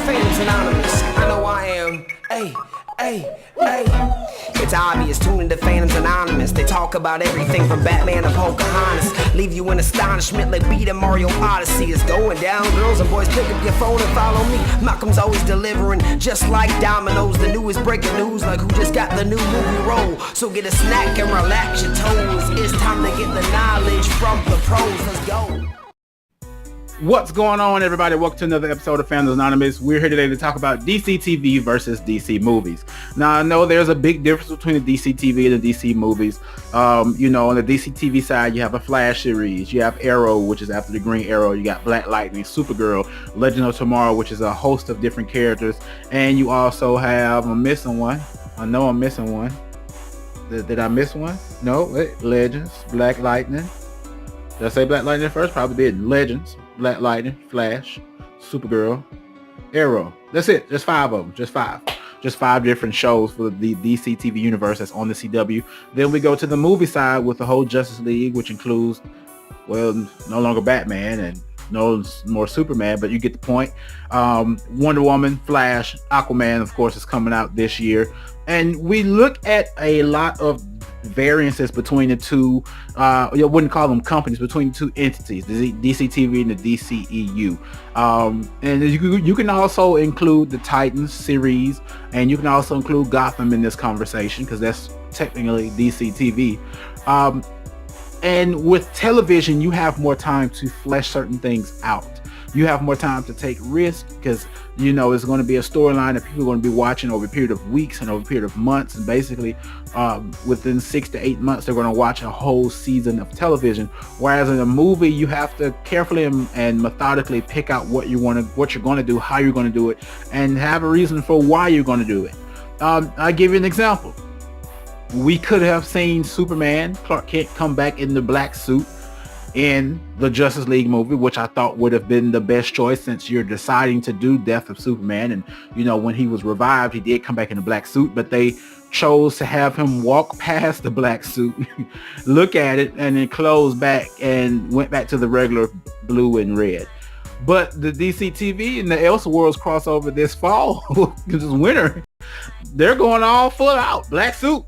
Phantoms Anonymous. I know I am. Hey, hey, hey. It's obvious, tune into Phantoms Anonymous. They talk about everything from Batman to Pocahontas. Leave you in astonishment like beat a Mario Odyssey. It's going down, girls and boys, pick up your phone and follow me. Malcolm's always delivering, just like dominoes. The newest breaking news, like who just got the new movie roll. So get a snack and relax your toes. It's time to get the knowledge from the pros. Let's go. What's going on, everybody? Welcome to another episode of Phantoms Anonymous. We're here today to talk about DCTV versus DC movies. Now, I know there's a big difference between the DCTV and the DC movies. You know, on the DCTV side, you have a Flash series. You have Arrow, which is after the Green Arrow. You got Black Lightning, Supergirl, Legend of Tomorrow, which is a host of different characters. And you also have, I'm missing one. I know I'm missing one. Did I miss one? No, wait. Legends, Black Lightning. Did I say Black Lightning first? Probably did. Legends, Black Lightning, Flash, Supergirl, Arrow. That's it. Just 5 of them. Just 5. Just 5 different shows for the DCTV Universe that's on the CW. Then we go to the movie side with the whole Justice League, which includes, well, no longer Batman and no more Superman, but you get the point. Wonder Woman, Flash, Aquaman, of course, is coming out this year. And we look at a lot of variances between the two, you wouldn't call them companies, between the two entities, the DCTV and the DCEU. And you can also include the Titans series, and you can also include Gotham in this conversation because that's technically DCTV. And with television, you have more time to flesh certain things out. You have more time to take risks because, you know, it's going to be a storyline that people are going to be watching over a period of weeks and over a period of months. And basically, within 6 to 8 months, they're going to watch a whole season of television. Whereas in a movie, you have to carefully and methodically pick out what you're going to do, how you're going to do it, and have a reason for why you're going to do it. I'll give you an example. We could have seen Superman, Clark Kent, come back in the black suit in the Justice League movie, which I thought would have been the best choice since you're deciding to do Death of Superman. And, you know, when he was revived, he did come back in a black suit, but they chose to have him walk past the black suit, look at it, and then close back and went back to the regular blue and red. But the DCTV and the Elseworlds crossover this fall, this winter, they're going all full out. Black suit.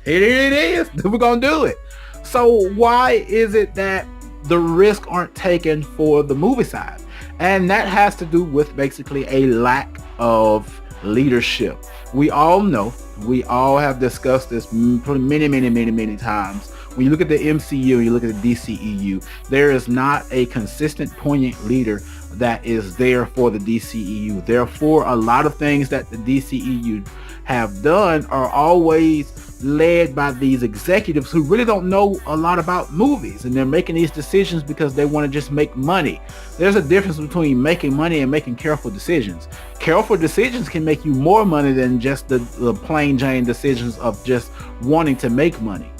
Here it is. We're going to do it. So why is it that the risks aren't taken for the movie side? And that has to do with basically a lack of leadership. We all know, we all have discussed this many times. When you look at the MCU, you look at the DCEU, there is not a consistent, poignant leader that is there for the DCEU. Therefore, a lot of things that the DCEU have done are always led by these executives who really don't know a lot about movies, and they're making these decisions because they want to just make money. There's a difference between making money and making careful decisions. Careful decisions can make you more money than just the plain Jane decisions of just wanting to make money.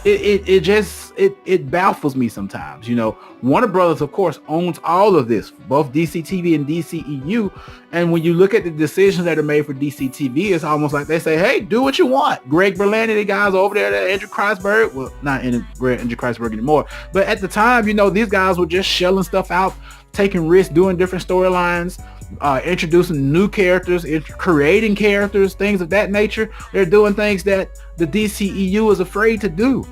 It baffles me sometimes. You know, Warner Brothers, of course, owns all of this, both DCTV and DCEU. And when you look at the decisions that are made for DCTV, it's almost like they say, hey, do what you want. Greg Berlanti, the guys over there, Andrew Kreisberg, well, not Andrew Kreisberg anymore, but at the time, you know, these guys were just shelling stuff out, taking risks, doing different storylines, introducing new characters, creating characters, things of that nature. They're doing things that the DCEU is afraid to do.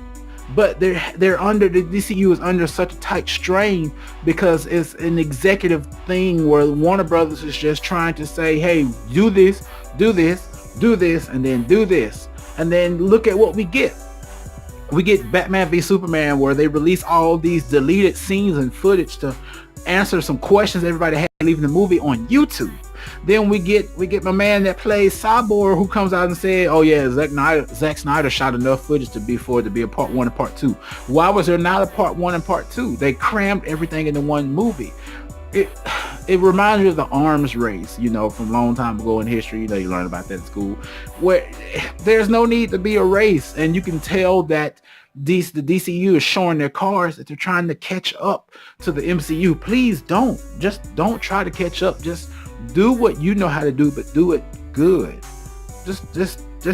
But they're under, the DCU is under such a tight strain because it's an executive thing where Warner Brothers is just trying to say, hey, do this, and then do this. And then look at what we get. We get Batman v Superman, where they release all these deleted scenes and footage to answer some questions everybody had leaving the movie on YouTube. Then we get my man that plays Cyborg, who comes out and said, oh yeah, Zack Snyder shot enough footage to be a part 1 and part 2. Why was there not a part 1 and part 2? They crammed everything into one movie. It reminds me of the arms race, you know, from a long time ago in history. You know, you learn about that in school, where there's no need to be a race. And you can tell that the DCU is showing their cards that they're trying to catch up to the MCU. Please don't try to catch up. Just do what you know how to do, but do it good. Just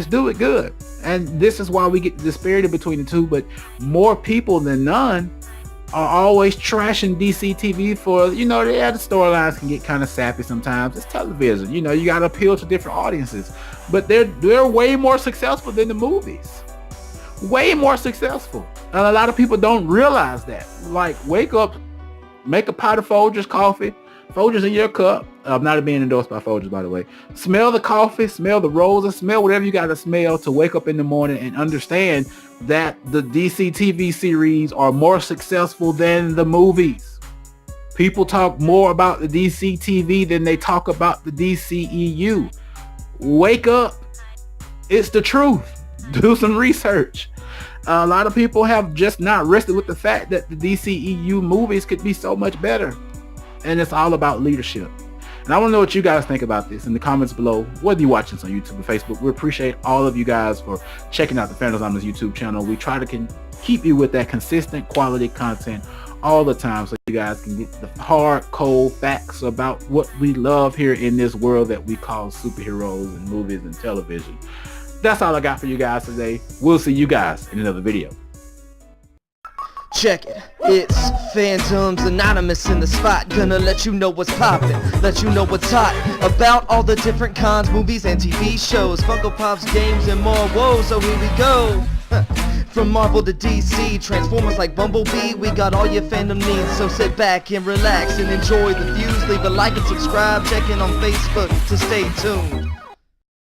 do it good. And this is why we get the disparity between the two. But more people than none are always trashing DCTV for, the storylines can get kind of sappy sometimes. It's television. You got to appeal to different audiences. But they're way more successful than the movies. Way more successful. And a lot of people don't realize that. Like, wake up, make a pot of Folgers coffee, Folgers in your cup. I'm not being endorsed by Folgers, by the way. Smell the coffee, smell the roses, smell whatever you got to smell to wake up in the morning and understand that the DCTV series are more successful than the movies. People talk more about the DCTV than they talk about the DCEU. Wake up. It's the truth. Do some research. A lot of people have just not rested with the fact that the DCEU movies could be so much better. And it's all about leadership. And I want to know what you guys think about this in the comments below, whether you're watching this on YouTube or Facebook. We appreciate all of you guys for checking out the Fandoms on this YouTube channel. We try to keep you with that consistent quality content all the time so you guys can get the hard, cold facts about what we love here in this world that we call superheroes and movies and television. That's all I got for you guys today. We'll see you guys in another video. Check it, it's Phantoms Anonymous in the spot. Gonna let you know what's poppin', let you know what's hot about all the different cons, movies, and TV shows, Funko Pops, games, and more. Whoa, so here we go. From Marvel to DC, Transformers like Bumblebee, we got all your fandom needs. So sit back and relax and enjoy the views. Leave a like and subscribe, check in on Facebook to stay tuned.